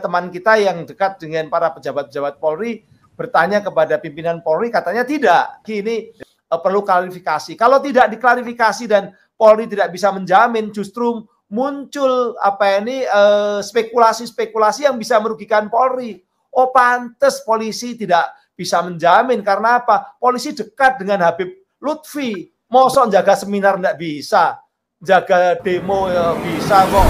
teman kita yang dekat dengan para pejabat-pejabat Polri bertanya kepada pimpinan Polri, katanya tidak. Ini perlu klarifikasi. Kalau tidak diklarifikasi dan Polri tidak bisa menjamin, justru muncul spekulasi-spekulasi yang bisa merugikan Polri. Oh, pantes polisi tidak bisa menjamin karena apa? Polisi dekat dengan Habib Lutfi. Mosok jaga seminar enggak bisa, jaga demo ya bisa kok.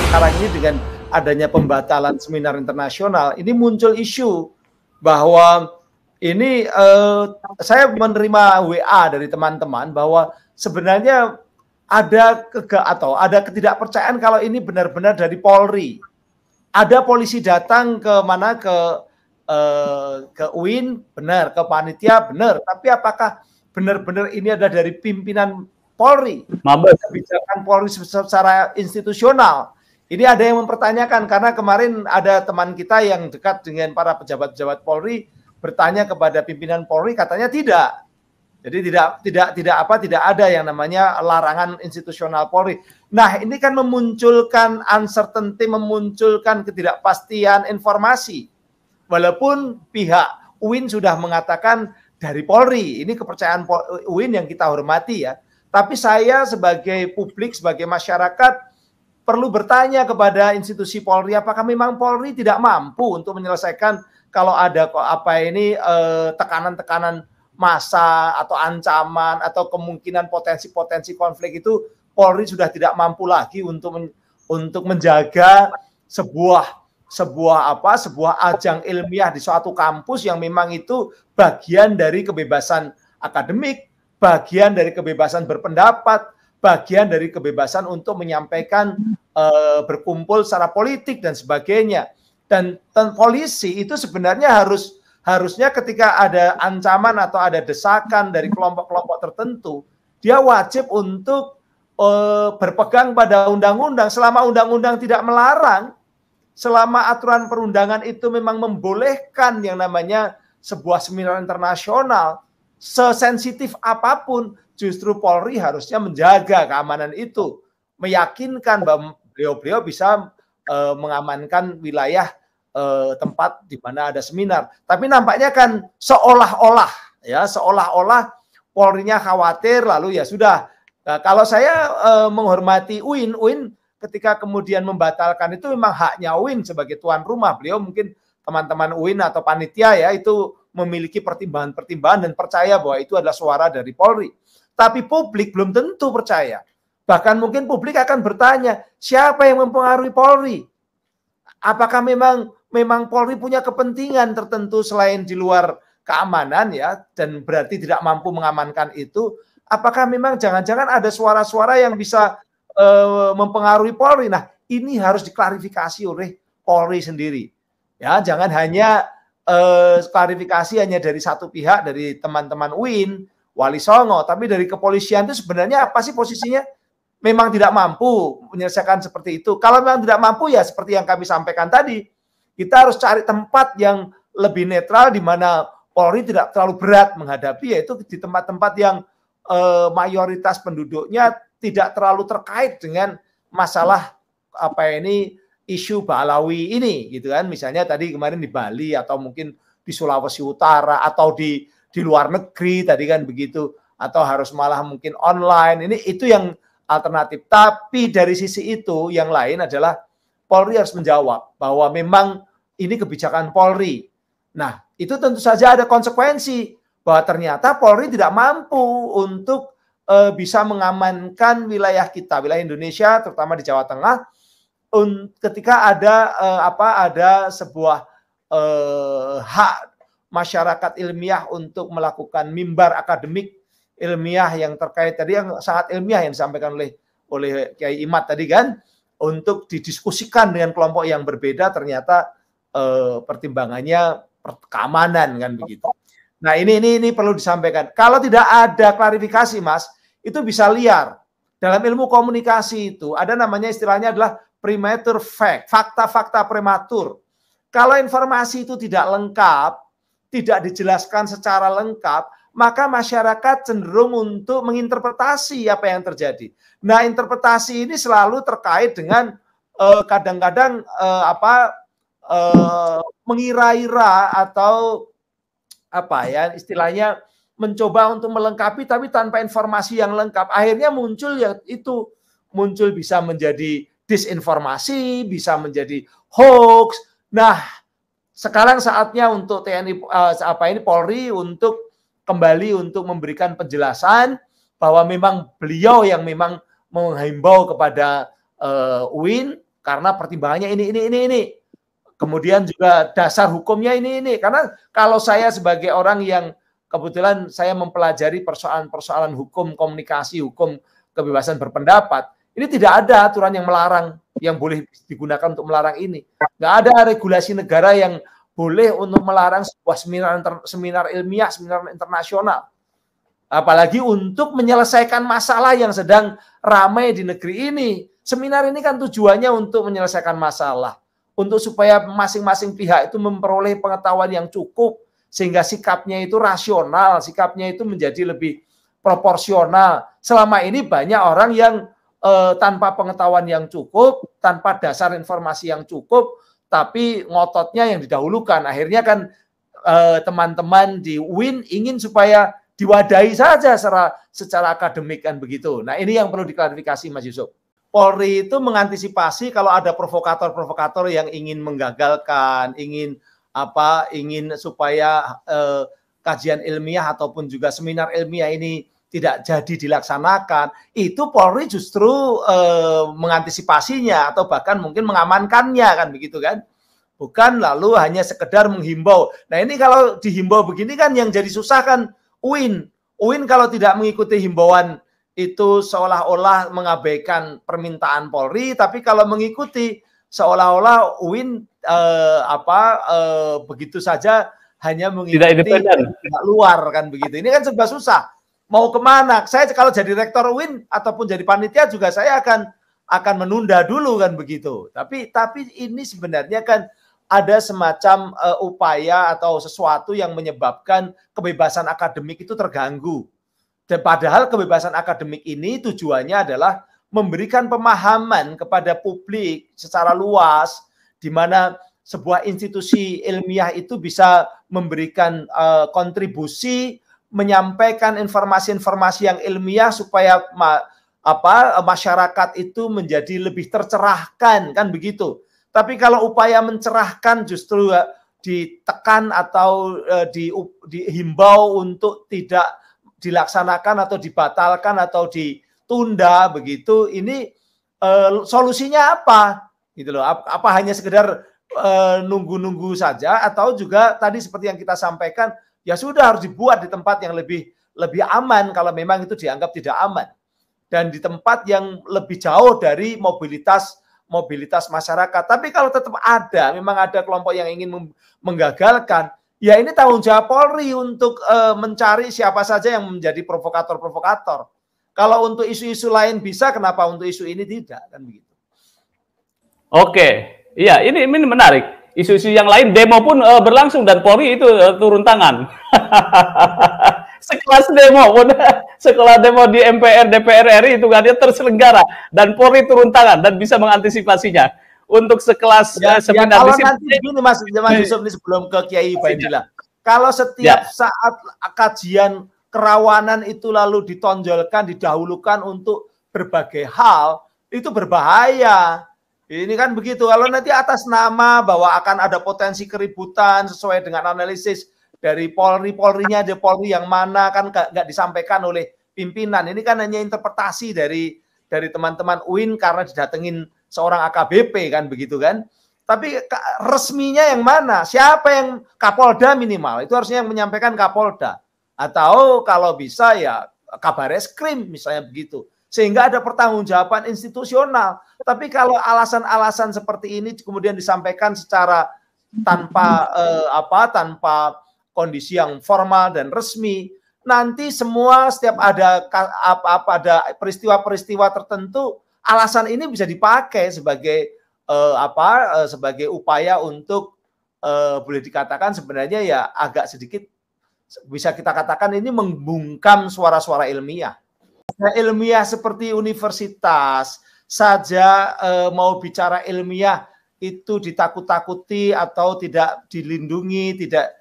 Sekarang ini dengan adanya pembatalan seminar internasional, ini muncul isu bahwa ini saya menerima WA dari teman-teman bahwa sebenarnya ada ketidakpercayaan kalau ini benar-benar dari Polri. Ada polisi datang ke UIN, benar, ke panitia, benar. Tapi apakah benar-benar ini ada dari pimpinan Polri? Kebijakan Polri secara institusional. Ini ada yang mempertanyakan karena kemarin ada teman kita yang dekat dengan para pejabat-pejabat Polri bertanya kepada pimpinan Polri, katanya tidak. Jadi tidak ada yang namanya larangan institusional Polri. Nah, ini kan memunculkan uncertainty, memunculkan ketidakpastian informasi. Walaupun pihak UIN sudah mengatakan dari Polri, ini kepercayaan UIN yang kita hormati ya. Tapi saya sebagai publik, sebagai masyarakat perlu bertanya kepada institusi Polri, apakah memang Polri tidak mampu untuk menyelesaikan kalau ada tekanan-tekanan massa atau ancaman atau kemungkinan potensi-potensi konflik itu Polri sudah tidak mampu lagi untuk menjaga sebuah ajang ilmiah di suatu kampus yang memang itu bagian dari kebebasan akademik, bagian dari kebebasan berpendapat, bagian dari kebebasan untuk menyampaikan berkumpul secara politik dan sebagainya. Dan polisi itu sebenarnya harusnya ketika ada ancaman atau ada desakan dari kelompok-kelompok tertentu, dia wajib untuk berpegang pada undang-undang. Selama undang-undang tidak melarang, selama aturan perundangan itu memang membolehkan yang namanya sebuah seminar internasional, sesensitif apapun, justru Polri harusnya menjaga keamanan itu, meyakinkan bahwa beliau bisa mengamankan wilayah tempat di mana ada seminar. Tapi nampaknya kan seolah-olah Polri-nya khawatir, lalu ya sudah. Nah, kalau saya menghormati UIN ketika kemudian membatalkan itu memang haknya UIN sebagai tuan rumah. Beliau mungkin teman-teman UIN atau panitia ya itu memiliki pertimbangan-pertimbangan dan percaya bahwa itu adalah suara dari Polri. Tapi publik belum tentu percaya. Bahkan mungkin publik akan bertanya, siapa yang mempengaruhi Polri? Apakah memang Polri punya kepentingan tertentu selain di luar keamanan ya, dan berarti tidak mampu mengamankan itu? Apakah memang jangan-jangan ada suara-suara yang bisa mempengaruhi Polri? Nah, ini harus diklarifikasi oleh Polri sendiri. Ya, jangan hanya klarifikasi hanya dari satu pihak, dari teman-teman UIN, Wali Songo, tapi dari kepolisian itu sebenarnya apa sih posisinya? Memang tidak mampu menyelesaikan seperti itu. Kalau memang tidak mampu ya seperti yang kami sampaikan tadi, kita harus cari tempat yang lebih netral di mana Polri tidak terlalu berat menghadapi, yaitu di tempat-tempat yang mayoritas penduduknya tidak terlalu terkait dengan masalah isu Balawi ini gitu kan. Misalnya tadi kemarin di Bali atau mungkin di Sulawesi Utara atau di luar negeri tadi kan begitu, atau harus malah mungkin online. Itu yang alternatif. Tapi dari sisi itu yang lain adalah Polri harus menjawab bahwa memang ini kebijakan Polri. Nah, itu tentu saja ada konsekuensi bahwa ternyata Polri tidak mampu untuk bisa mengamankan wilayah kita, wilayah Indonesia, terutama di Jawa Tengah, ketika ada sebuah hak masyarakat ilmiah untuk melakukan mimbar akademik ilmiah yang terkait tadi yang sangat ilmiah yang disampaikan oleh Kiai Imad tadi kan, untuk didiskusikan dengan kelompok yang berbeda, ternyata pertimbangannya keamanan kan begitu. Nah, ini perlu disampaikan. Kalau tidak ada klarifikasi, Mas, itu bisa liar. Dalam ilmu komunikasi itu ada namanya istilahnya adalah premature fact, fakta-fakta prematur. Kalau informasi itu tidak lengkap, tidak dijelaskan secara lengkap, maka masyarakat cenderung untuk menginterpretasi apa yang terjadi. Nah, interpretasi ini selalu terkait dengan kadang-kadang mengira-ira atau apa ya istilahnya mencoba untuk melengkapi tapi tanpa informasi yang lengkap. Akhirnya muncul ya itu muncul bisa menjadi disinformasi, bisa menjadi hoax. Nah, sekarang saatnya untuk TNI Polri untuk kembali untuk memberikan penjelasan bahwa memang beliau yang memang menghimbau kepada UIN karena pertimbangannya ini. Kemudian juga dasar hukumnya ini. Karena kalau saya sebagai orang yang kebetulan saya mempelajari persoalan-persoalan hukum komunikasi, hukum kebebasan berpendapat, ini tidak ada aturan yang melarang, yang boleh digunakan untuk melarang ini. Nggak ada regulasi negara yang boleh untuk melarang sebuah seminar ilmiah, seminar internasional. Apalagi untuk menyelesaikan masalah yang sedang ramai di negeri ini. Seminar ini kan tujuannya untuk menyelesaikan masalah. Untuk supaya masing-masing pihak itu memperoleh pengetahuan yang cukup. Sehingga sikapnya itu rasional, sikapnya itu menjadi lebih proporsional. Selama ini banyak orang yang tanpa pengetahuan yang cukup, tanpa dasar informasi yang cukup, tapi ngototnya yang didahulukan. Akhirnya kan teman-teman di UIN ingin supaya diwadahi saja secara akademik kan begitu. Nah, ini yang perlu diklarifikasi Mas Yusuf. Polri itu mengantisipasi kalau ada provokator-provokator yang ingin menggagalkan, ingin supaya kajian ilmiah ataupun juga seminar ilmiah ini tidak jadi dilaksanakan, itu Polri justru mengantisipasinya atau bahkan mungkin mengamankannya kan begitu kan. Bukan lalu hanya sekedar menghimbau. Nah, ini kalau dihimbau begini kan yang jadi susah kan UIN. UIN kalau tidak mengikuti himbauan itu seolah-olah mengabaikan permintaan Polri, tapi kalau mengikuti seolah-olah UIN begitu saja hanya mengikuti tidak luar kan begitu. Ini kan serba susah. Mau kemana? Saya kalau jadi rektor UIN ataupun jadi panitia juga saya akan menunda dulu kan begitu. Tapi ini sebenarnya kan ada semacam upaya atau sesuatu yang menyebabkan kebebasan akademik itu terganggu. Dan padahal kebebasan akademik ini tujuannya adalah memberikan pemahaman kepada publik secara luas, di mana sebuah institusi ilmiah itu bisa memberikan kontribusi, menyampaikan informasi-informasi yang ilmiah supaya masyarakat itu menjadi lebih tercerahkan kan begitu. Tapi kalau upaya mencerahkan justru ditekan atau dihimbau untuk tidak dilaksanakan atau dibatalkan atau ditunda begitu, ini solusinya apa? Gitu loh. Apa hanya sekedar nunggu-nunggu saja atau juga tadi seperti yang kita sampaikan ya sudah harus dibuat di tempat yang lebih aman kalau memang itu dianggap tidak aman dan di tempat yang lebih jauh dari mobilitas masyarakat. Tapi kalau tetap memang ada kelompok yang ingin menggagalkan, ya ini tanggung jawab Polri untuk mencari siapa saja yang menjadi provokator-provokator. Kalau untuk isu-isu lain bisa, kenapa untuk isu ini tidak kan begitu? Oke, iya ini menarik. Isu-isu yang lain demo pun berlangsung dan Polri itu turun tangan. Sekelas demo di MPR DPR RI itu kan dia terselenggara dan Polri turun tangan dan bisa mengantisipasinya. Untuk sekelas seminar kalau nanti begini Mas Yusuf ini sebelum ke Kiai Baidillah. Kalau setiap saat kajian kerawanan itu lalu ditonjolkan, didahulukan untuk berbagai hal, itu berbahaya. Ini kan begitu. Kalau nanti atas nama bahwa akan ada potensi keributan sesuai dengan analisis dari Polrinya, ada Polri yang mana kan nggak disampaikan oleh pimpinan. Ini kan hanya interpretasi dari teman-teman UIN karena didatengin seorang AKBP kan begitu kan. Tapi resminya yang mana? Siapa yang Kapolda minimal? Itu harusnya yang menyampaikan Kapolda. Atau kalau bisa ya Kabareskrim misalnya begitu. Sehingga ada pertanggungjawaban institusional. Tapi kalau alasan-alasan seperti ini kemudian disampaikan secara tanpa kondisi yang formal dan resmi, nanti semua setiap ada peristiwa-peristiwa tertentu, alasan ini bisa dipakai sebagai sebagai upaya untuk boleh dikatakan sebenarnya ya agak sedikit bisa kita katakan ini membungkam suara-suara ilmiah. Ilmiah seperti universitas saja mau bicara ilmiah itu ditakut-takuti atau tidak dilindungi, tidak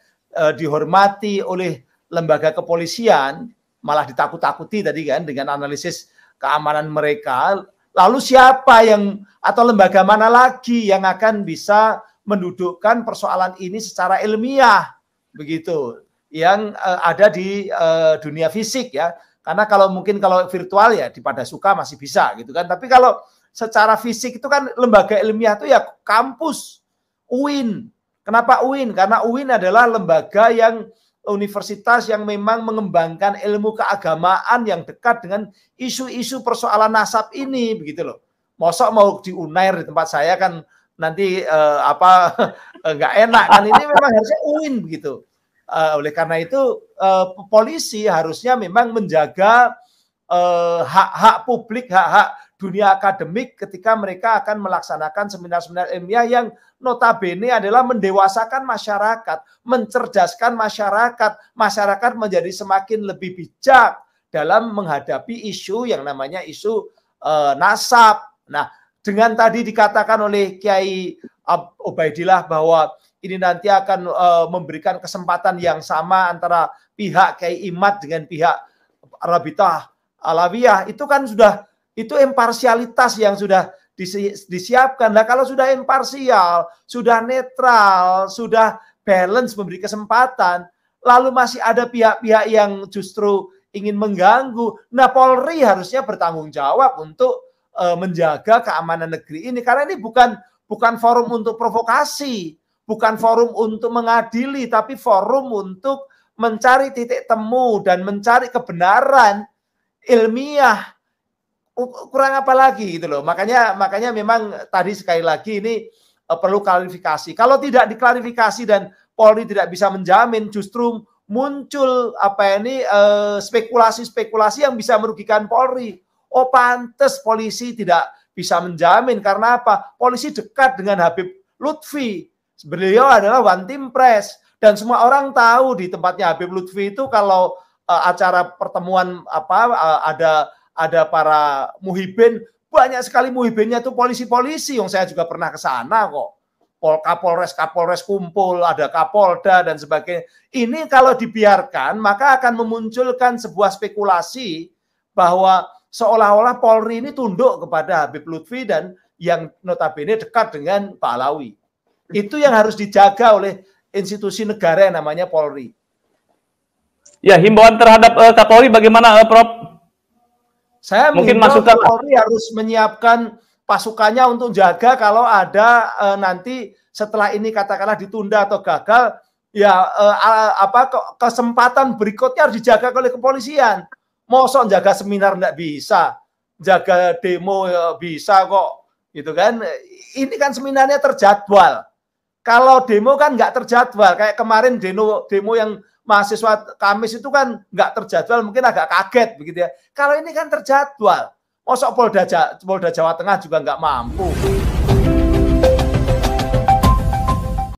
dihormati oleh lembaga kepolisian, malah ditakut-takuti tadi kan dengan analisis keamanan mereka. Lalu siapa yang atau lembaga mana lagi yang akan bisa mendudukkan persoalan ini secara ilmiah begitu yang ada di dunia fisik ya. Karena kalau mungkin kalau virtual ya di Padasuka masih bisa gitu kan. Tapi kalau secara fisik itu kan lembaga ilmiah itu ya kampus UIN. Kenapa UIN? Karena UIN adalah lembaga yang universitas yang memang mengembangkan ilmu keagamaan yang dekat dengan isu-isu persoalan nasab ini begitu loh. Mosok mau di Unair di tempat saya kan nanti nggak enak kan, ini memang harusnya UIN begitu. Oleh karena itu polisi harusnya memang menjaga hak-hak publik, hak-hak dunia akademik ketika mereka akan melaksanakan seminar-seminar ilmiah yang notabene adalah mendewasakan masyarakat, mencerdaskan masyarakat, masyarakat menjadi semakin lebih bijak dalam menghadapi isu yang namanya isu nasab. Nah, dengan tadi dikatakan oleh Kiai Ubaidillah bahwa ini nanti akan memberikan kesempatan yang sama antara pihak Kiai Imad dengan pihak Rabitah Alawiyah, itu kan sudah itu imparsialitas yang sudah disiapkan. Nah, kalau sudah imparsial, sudah netral, sudah balance memberi kesempatan, lalu masih ada pihak-pihak yang justru ingin mengganggu. Nah, Polri harusnya bertanggung jawab untuk menjaga keamanan negeri ini, karena ini bukan forum untuk provokasi, bukan forum untuk mengadili, tapi forum untuk mencari titik temu dan mencari kebenaran ilmiah. Kurang apa lagi gitu loh. Makanya memang tadi sekali lagi ini perlu klarifikasi. Kalau tidak diklarifikasi dan Polri tidak bisa menjamin, justru muncul spekulasi-spekulasi yang bisa merugikan Polri. Oh, pantes polisi tidak bisa menjamin karena apa? Polisi dekat dengan Habib Lutfi. Beliau adalah one team press dan semua orang tahu di tempatnya Habib Lutfi itu kalau acara pertemuan ada para muhibin, banyak sekali muhibinnya tuh polisi-polisi, yang saya juga pernah ke sana kok. Kapolres kumpul, ada Kapolda dan sebagainya. Ini kalau dibiarkan, maka akan memunculkan sebuah spekulasi bahwa seolah-olah Polri ini tunduk kepada Habib Lutfi dan yang notabene dekat dengan Pak Alawi. Itu yang harus dijaga oleh institusi negara yang namanya Polri. Ya, himbauan terhadap Kapolri bagaimana, Prof? Saya mungkin masukan Polri harus menyiapkan pasukannya untuk jaga kalau ada nanti setelah ini katakanlah ditunda atau gagal, ya kesempatan berikutnya harus dijaga oleh kepolisian. Mosok jaga seminar enggak bisa, jaga demo bisa kok, gitu kan? Ini kan seminarnya terjadwal. Kalau demo kan nggak terjadwal, kayak kemarin demo yang mahasiswa Kamis itu kan nggak terjadwal, mungkin agak kaget begitu ya. Kalau ini kan terjadwal, mosok Polda Jawa Tengah juga nggak mampu.